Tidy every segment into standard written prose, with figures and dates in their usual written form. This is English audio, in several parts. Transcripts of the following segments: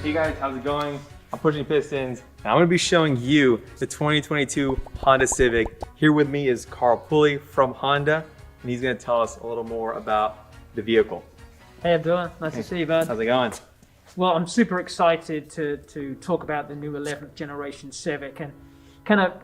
Hey guys, how's it going? I'm Pushing Pistons, and I'm going to be showing you the 2022 Honda Civic. Here with me is CarPlay from Honda, and he's going to tell us a little more about the vehicle. Hey Abdullah, nice to see you, bud. How's it going? Well, I'm super excited to talk about the new 11th generation Civic, and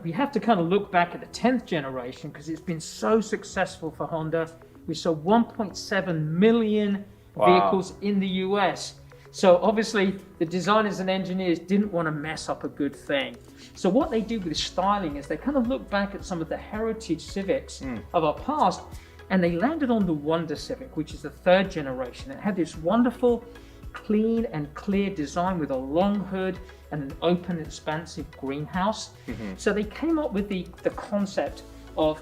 we have to look back at the 10th generation because it's been so successful for Honda. We sold 1.7 million vehicles in the US. So obviously the designers and engineers didn't want to mess up a good thing. So what they do with styling is they look back at some of the heritage Civics of our past, and they landed on the Wonder Civic, which is the 3rd generation. It had this wonderful, clean and clear design with a long hood and an open, expansive greenhouse. So they came up with the concept of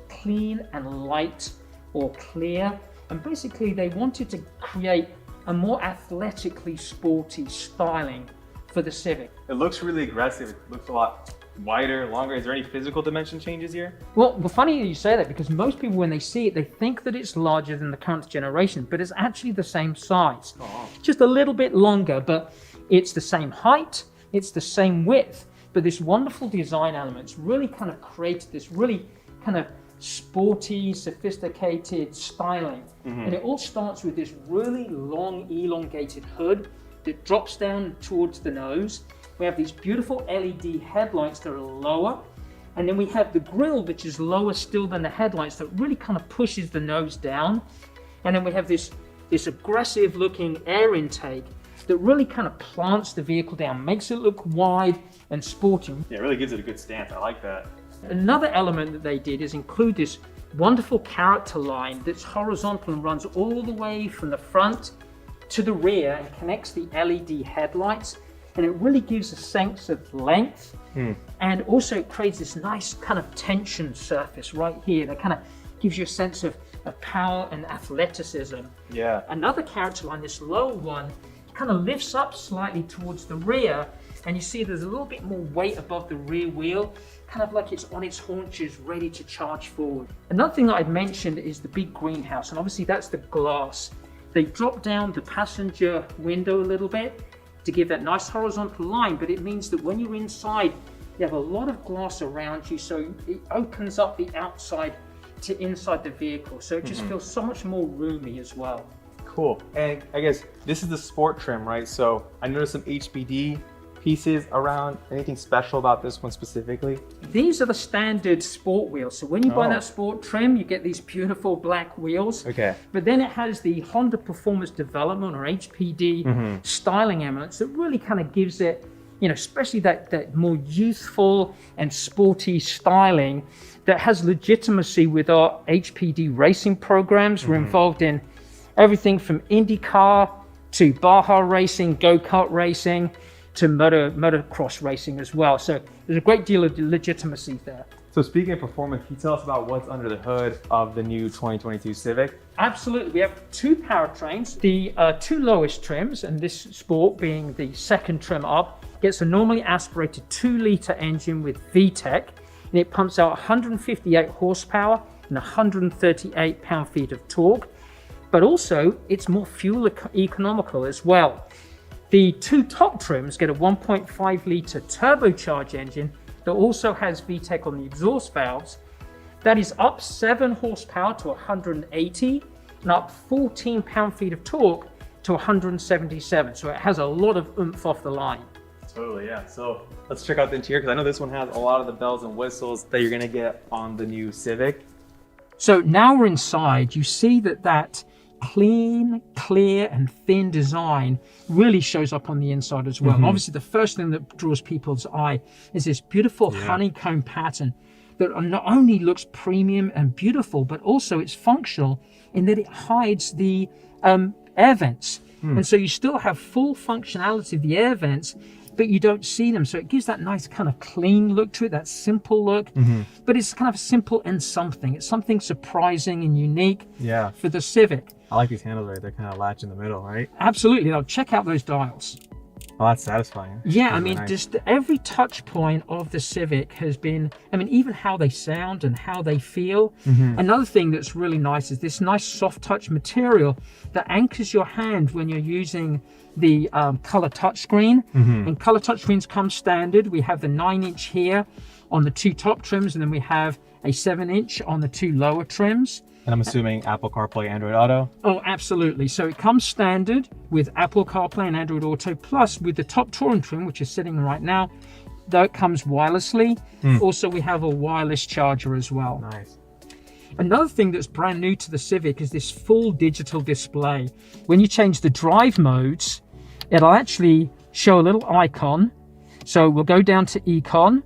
clean and light or clear, and basically they wanted to create a more athletically sporty styling for the Civic. It looks really aggressive. It looks a lot wider, longer. Is there any physical dimension changes here? Well, funny you say that, because most people, when they see it, they think that it's larger than the current generation, but it's actually the same size. Just a little bit longer, but it's the same height, it's the same width, but this wonderful design elements really created this really sporty, sophisticated styling. And it all starts with this really long, elongated hood that drops down towards the nose. We have these beautiful LED headlights that are lower, and then we have the grille, which is lower still than the headlights, that really pushes the nose down. And then we have this aggressive looking air intake that really plants the vehicle down, makes it look wide and sporty. Yeah, it really gives it a good stance. I like that. Another element that they did is include this wonderful character line that's horizontal and runs all the way from the front to the rear and connects the LED headlights. And it really gives a sense of length, and also it creates this nice tension surface right here that gives you a sense of power and athleticism. Yeah. Another character line, this lower one, lifts up slightly towards the rear, and you see there's a little bit more weight above the rear wheel, like it's on its haunches ready to charge forward. Another thing that I'd mentioned is the big greenhouse, and obviously that's the glass. They drop down the passenger window a little bit to give that nice horizontal line, but it means that when you're inside, you have a lot of glass around you, so it opens up the outside to inside the vehicle, so it just feels so much more roomy as well. Cool. And I guess this is the sport trim, right? So I noticed some HPD pieces around. Anything special about this one specifically? These are the standard sport wheels. So when you buy that sport trim, you get these beautiful black wheels. Okay. But then it has the Honda Performance Development, or HPD, styling elements that really gives it, especially that more youthful and sporty styling that has legitimacy with our HPD racing programs. We're involved in everything from IndyCar to Baja racing, go-kart racing, to motocross racing as well. So there's a great deal of legitimacy there. So speaking of performance, can you tell us about what's under the hood of the new 2022 Civic? Absolutely. We have 2 powertrains. The 2 lowest trims, and this Sport being the 2nd trim up, gets a normally aspirated 2-liter engine with VTEC, and it pumps out 158 horsepower and 138 pound-feet of torque, but also it's more fuel economical as well. The 2 top trims get a 1.5-liter turbocharged engine that also has VTEC on the exhaust valves. That is up 7 horsepower to 180 and up 14 pound-feet of torque to 177. So it has a lot of oomph off the line. Totally, yeah. So let's check out the interior, because I know this one has a lot of the bells and whistles that you're going to get on the new Civic. So now we're inside. You see that clean, clear and thin design really shows up on the inside as well. And obviously the first thing that draws people's eye is this beautiful honeycomb pattern that not only looks premium and beautiful, but also it's functional in that it hides the air vents. And so you still have full functionality of the air vents, but you don't see them. So it gives that nice clean look to it, that simple look. But it's simple and something. It's something surprising and unique for the Civic. I like these handles right there, latch in the middle, right? Absolutely. Now check out those dials. Oh, that's satisfying. Yeah, That's I really mean, nice. just every touch point of the Civic has been, I mean, even how they sound and how they feel. Another thing that's really nice is this nice soft touch material that anchors your hand when you're using the color touchscreen. And color touchscreens come standard. We have the 9-inch here on the 2 top trims, and then we have a 7-inch on the 2 lower trims. And I'm assuming Apple CarPlay, Android Auto. Oh, absolutely. So it comes standard with Apple CarPlay and Android Auto, plus with the top touring trim, which is sitting right now, though it comes wirelessly. Also, we have a wireless charger as well. Nice. Another thing that's brand new to the Civic is this full digital display. When you change the drive modes, it'll actually show a little icon. So we'll go down to Econ,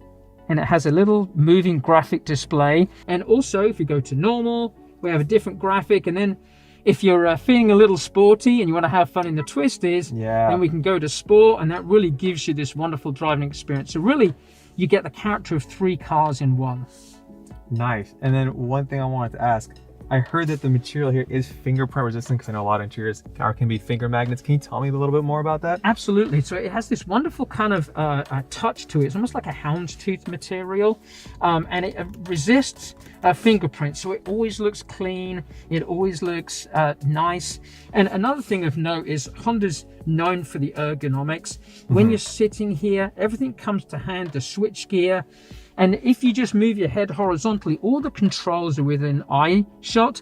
and it has a little moving graphic display. And also, if you go to normal, we have a different graphic. And then if you're feeling a little sporty and you want to have fun in the twisties, then we can go to sport, and that really gives you this wonderful driving experience. So really, you get the character of 3 cars in one. Nice. And then one thing I wanted to ask, I heard that the material here is fingerprint resistant, because I know a lot of interiors can be finger magnets. Can you tell me a little bit more about that? Absolutely. So it has this wonderful kind of touch to it. It's almost like a houndstooth material, and it resists fingerprints. So it always looks clean. It always looks nice. And another thing of note is Honda's known for the ergonomics. When you're sitting here, everything comes to hand, the switch gear. And if you just move your head horizontally, all the controls are within eye shot.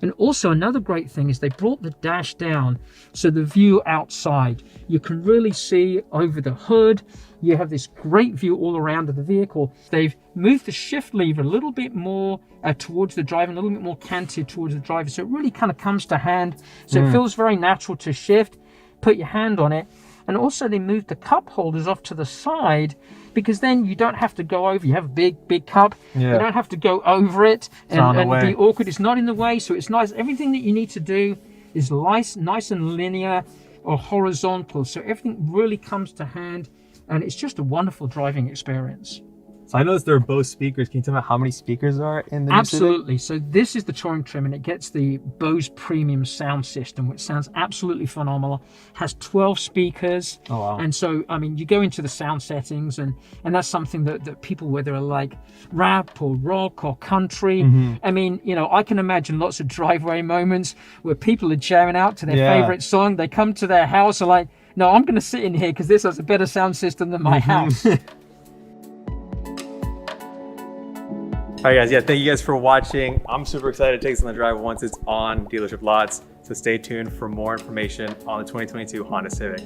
And also another great thing is they brought the dash down, so the view outside, you can really see over the hood. You have this great view all around of the vehicle. They've moved the shift lever a little bit more towards the driver, and a little bit more canted towards the driver. So it really kind of comes to hand. So it feels very natural to shift, put your hand on it. And also they moved the cup holders off to the side, because then you don't have to go over. You have a big cup. You don't have to go over it and be awkward. It's not in the way, so it's nice. Everything that you need to do is nice and linear or horizontal. So everything really comes to hand, and it's just a wonderful driving experience. So I noticed there are Bose speakers. Can you tell me how many speakers are in the new Civic? Absolutely. So this is the touring trim, and it gets the Bose premium sound system, which sounds absolutely phenomenal. Has 12 speakers. Oh, wow. And so, I mean, you go into the sound settings, and that's something that people, whether they're like rap or rock or country, I mean, you know, I can imagine lots of driveway moments where people are jamming out to their favorite song. They come to their house and like, no, I'm going to sit in here because this has a better sound system than my house. All right, guys. Yeah, thank you guys for watching. I'm super excited to take this on the drive once it's on dealership lots. So stay tuned for more information on the 2022 Honda Civic.